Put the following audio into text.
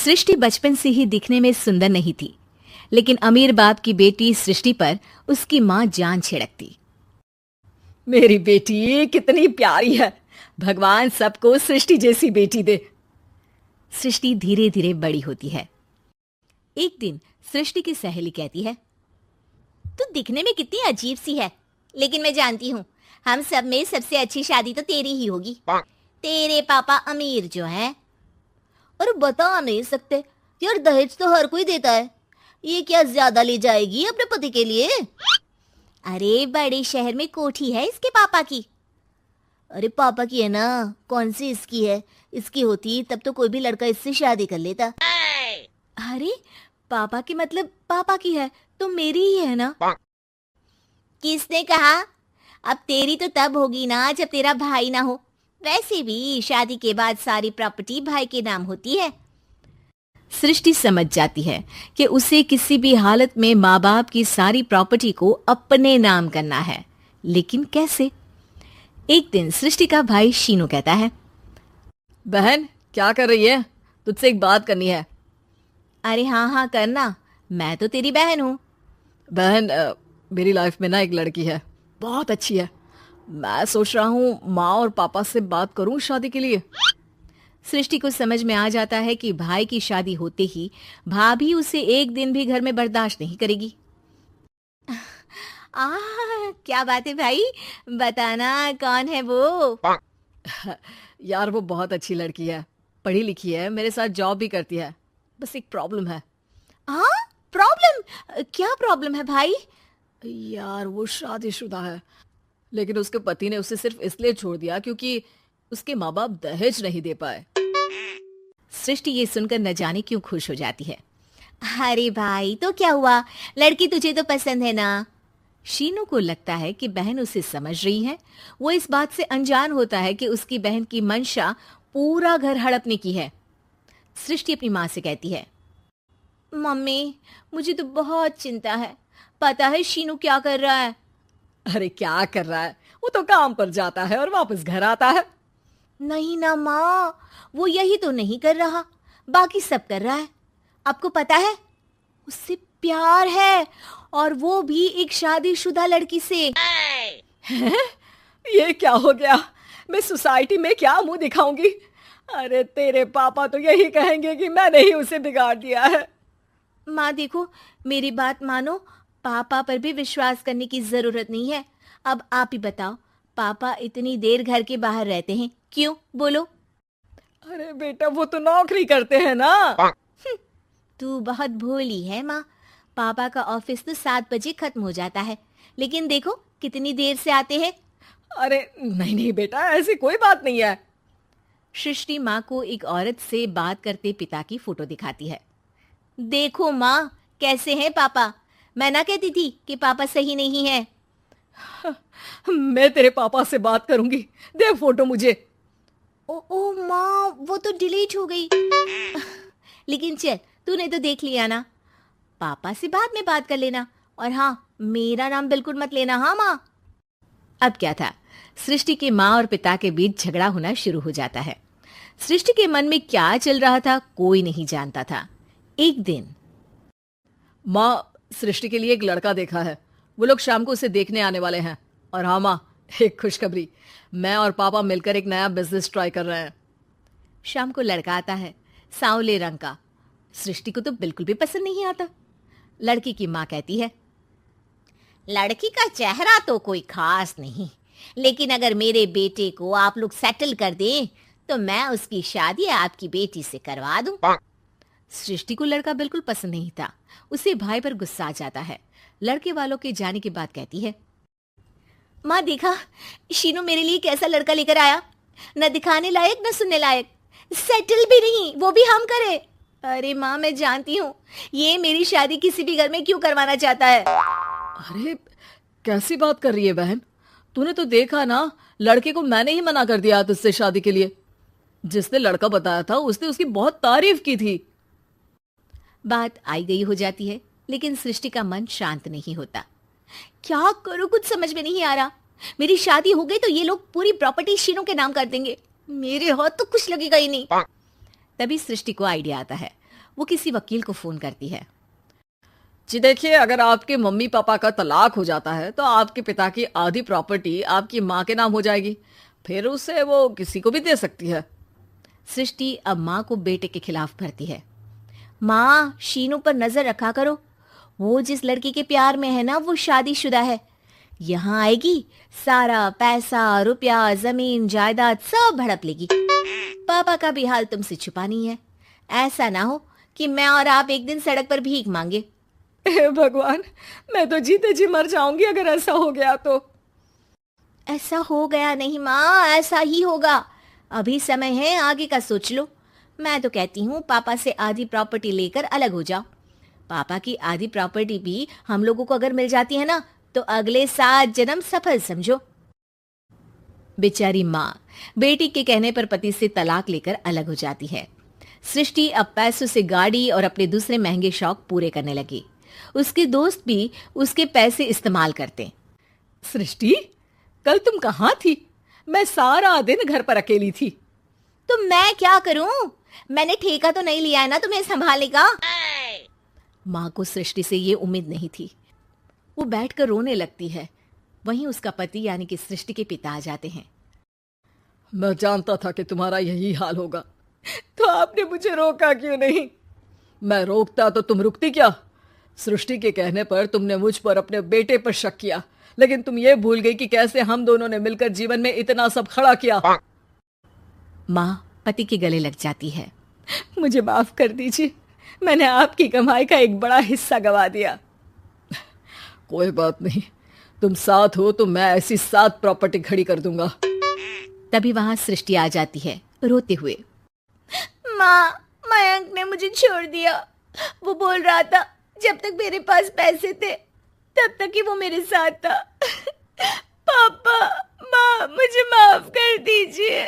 सृष्टि बचपन से ही दिखने में सुंदर नहीं थी, लेकिन अमीर बाप की बेटी सृष्टि पर उसकी माँ जान छिड़कती। मेरी बेटी कितनी प्यारी है, भगवान सबको सृष्टि जैसी बेटी दे। सृष्टि धीरे धीरे बड़ी होती है। एक दिन सृष्टि की सहेली कहती है, तू दिखने में कितनी अजीब सी है, लेकिन मैं जानती हूँ हम सब में सबसे अच्छी शादी तो तेरी ही होगी। तेरे पापा अमीर जो हैं। और बता नहीं सकते यार, दहेज तो हर कोई देता है, ये क्या ज्यादा ले जाएगी अपने पति के लिए? अरे बड़े शहर में कोठी है इसके पापा की। अरे पापा की है ना, कौन सी इसकी है? इसकी होती तब तो कोई भी लड़का इससे शादी कर लेता। अरे पापा की मतलब पापा की है तो मेरी ही है ना? किसने कहा? अब तेरी तो तब होगी ना जब तेरा भाई ना हो। वैसे भी शादी के बाद सारी प्रॉपर्टी भाई के नाम होती है। सृष्टि समझ जाती है कि उसे किसी भी हालत में माँ बाप की सारी प्रॉपर्टी को अपने नाम करना है, लेकिन कैसे? एक दिन सृष्टि का भाई शीनू कहता है, बहन क्या कर रही है? तुझसे एक बात करनी है। अरे हाँ हाँ करना, मैं तो तेरी बहन हूँ। बहन मेरी लाइफ में ना एक लड़की है, बहुत अच्छी है। मैं सोच रहा हूँ माँ और पापा से बात करूँ शादी के लिए। सृष्टि को समझ में आ जाता है कि भाई की शादी होते ही भाभी उसे एक दिन भी घर में बर्दाश्त नहीं करेगी। क्या बात है भाई, बताना कौन है वो? यार वो बहुत अच्छी लड़की है, पढ़ी लिखी है, मेरे साथ जॉब भी करती है। बस एक प्रॉब्लम है। हाँ प्रॉब्लम? क्या प्रॉब्लम है भाई? यार वो शादीशुदा है, लेकिन उसके पति ने उसे सिर्फ इसलिए छोड़ दिया क्योंकि उसके माँ बाप दहेज नहीं दे पाए। सृष्टि ये सुनकर न जाने क्यों खुश हो जाती है। अरे भाई तो क्या हुआ, लड़की तुझे तो पसंद है ना? शीनू को लगता है कि बहन उसे समझ रही है। वो इस बात से अनजान होता है कि उसकी बहन की मंशा पूरा घर हड़पने की है। सृष्टि अपनी माँ से कहती है, मम्मी मुझे तो बहुत चिंता है। पता है शीनू क्या कर रहा है? अरे क्या कर रहा है? वो तो काम पर जाता है और वापस घर आता है। नहीं ना माँ, वो यही तो नहीं कर रहा, बाकी सब कर रहा है। आपको पता है उससे प्यार है, और वो भी एक शादीशुदा लड़की से। ये क्या हो गया? मैं सोसाइटी में क्या मुंह दिखाऊंगी? अरे तेरे पापा तो यही कहेंगे कि मैंने ही उसे बिगाड़ दिया है। माँ देखो, मेरी बात मानो, पापा पर भी विश्वास करने की जरूरत नहीं है। अब आप ही बताओ, पापा इतनी देर घर के बाहर रहते हैं क्यों? बोलो। अरे बेटा वो तो नौकरी करते हैं ना। तू बहुत भोली है माँ। पापा का ऑफिस तो 7 बजे खत्म हो जाता है, लेकिन देखो कितनी देर से आते हैं। अरे नहीं नहीं बेटा, ऐसी कोई बात नहीं है। सृष्टि माँ को एक औरत से बात करते पिता की फोटो दिखाती है। देखो माँ कैसे हैं पापा। मैं ना कहती थी कि पापा सही नहीं है। मैं तेरे पापा से बात करूंगी, दे फोटो मुझे। ओ माँ, वो तो डिलीट हो गई। लेकिन चल, तूने तो देख लिया ना। पापा से बाद में बात कर लेना, और हाँ मेरा नाम बिल्कुल मत लेना। हाँ माँ। अब क्या था, सृष्टि के माँ और पिता के बीच झगड़ा होना शुरू हो जाता है। सृष्टि के मन में क्या चल रहा था कोई नहीं जानता था। एक दिन, माँ सृष्टि के लिए एक लड़का देखा है, वो लोग शाम को उसे देखने आने वाले हैं। और हाँ माँ, एक खुशखबरी, मैं और पापा मिलकर एक नया बिजनेस ट्राई कर रहे हैं। शाम को लड़का आता है, सांवले रंग का। सृष्टि को तो बिल्कुल भी पसंद नहीं आता। लड़की की माँ कहती है, लड़की का चेहरा तो कोई खास नहीं, लेकिन अगर मेरे बेटे को आप लोग सेटल कर दें तो मैं उसकी शादी आपकी बेटी से करवा दूं। सृष्टि को लड़का बिल्कुल पसंद नहीं था। उसे भाई पर गुस्सा आ जाता है। लड़के वालों के जाने के बाद कहती है, माँ देखा शीनू मेरे लिए कैसा लड़का लेकर आया, न दिखाने लायक न सुनने लायक, सेटल भी नहीं, वो भी हम करे। अरे माँ मैं जानती हूँ ये मेरी शादी किसी भी घर में क्यों करवाना चाहता है। अरे कैसी बात कर रही है बहन? तूने तो देखा ना, लड़के को मैंने ही मना कर दिया तुझसे शादी के लिए। जिसने लड़का बताया था उसने उसकी बहुत तारीफ की थी। बात आई गई हो जाती है, लेकिन सृष्टि का मन शांत नहीं होता। क्या करूं कुछ समझ में नहीं आ रहा। मेरी शादी हो गई तो ये लोग पूरी प्रॉपर्टी शीनू के नाम कर देंगे, मेरे हाथ तो कुछ लगेगा ही नहीं। तभी सृष्टि को आइडिया आता है। वो किसी वकील को फोन करती है। जी देखिए, अगर आपके मम्मी पापा का तलाक हो जाता है तो आपके पिता की आधी प्रॉपर्टी आपकी माँ के नाम हो जाएगी, फिर उसे वो किसी को भी दे सकती है। सृष्टि अब माँ को बेटे के खिलाफ भरती है। माँ, शीनू पर नजर रखा करो, वो जिस लड़की के प्यार में है ना वो शादीशुदा है। यहाँ आएगी, सारा पैसा रुपया जमीन जायदाद सब हड़प लेगी। पापा का भी हाल तुमसे छुपा नहीं है। ऐसा ना हो कि मैं और आप एक दिन सड़क पर भीख मांगे। हे भगवान, मैं तो जीते जी मर जाऊंगी अगर ऐसा हो गया तो। ऐसा हो गया नहीं माँ, ऐसा ही होगा। अभी समय है, आगे का सोच लो। मैं तो कहती हूँ पापा से आधी प्रॉपर्टी लेकर अलग हो जाओ। पापा की आधी प्रॉपर्टी भी हम लोगों को अगर मिल जाती है ना तो अगले 7 जन्म सफल समझो। बेचारी माँ बेटी के कहने पर पति से तलाक लेकर अलग हो जाती है। सृष्टि अब पैसों से गाड़ी और अपने दूसरे महंगे शौक पूरे करने लगी। उसके दोस्त भी उसके पैसे इस्तेमाल करते। सृष्टि, कल तुम कहाँ थी? मैं सारा दिन घर पर अकेली थी। तो मैं क्या करूं? मैंने ठेका तो नहीं लिया है ना तुम्हें संभालने का। माँ को सृष्टि से ये उम्मीद नहीं थी। वो बैठकर रोने लगती है। वहीं उसका पति यानी कि सृष्टि के पिता आ जाते हैं। मैं जानता था कि तुम्हारा यही हाल होगा, तो आपने मुझे रोका क्यों नहीं? मैं रोकता तो तुम रुकती क्या? सृष्टि के कहने पर तुमने मुझ पर अपने बेटे पर शक किया, लेकिन तुम ये भूल गई कि कैसे हम दोनों ने मिलकर जीवन में इतना सब खड़ा किया। माँ पति के गले लग जाती है। मुझे माफ कर दीजिए, मैंने आपकी कमाई का एक बड़ा हिस्सा गवा दिया। कोई बात नहीं, तुम साथ हो तो मैं ऐसी 7 प्रॉपर्टी खड़ी कर दूंगा। तभी वहां सृष्टि आ जाती है रोते हुए। माँ, मयंक ने मुझे छोड़ दिया। वो बोल रहा था जब तक मेरे पास पैसे थे तब तक ही वो मेरे साथ था। पापा, माँ, मुझे माफ कर दीजिए।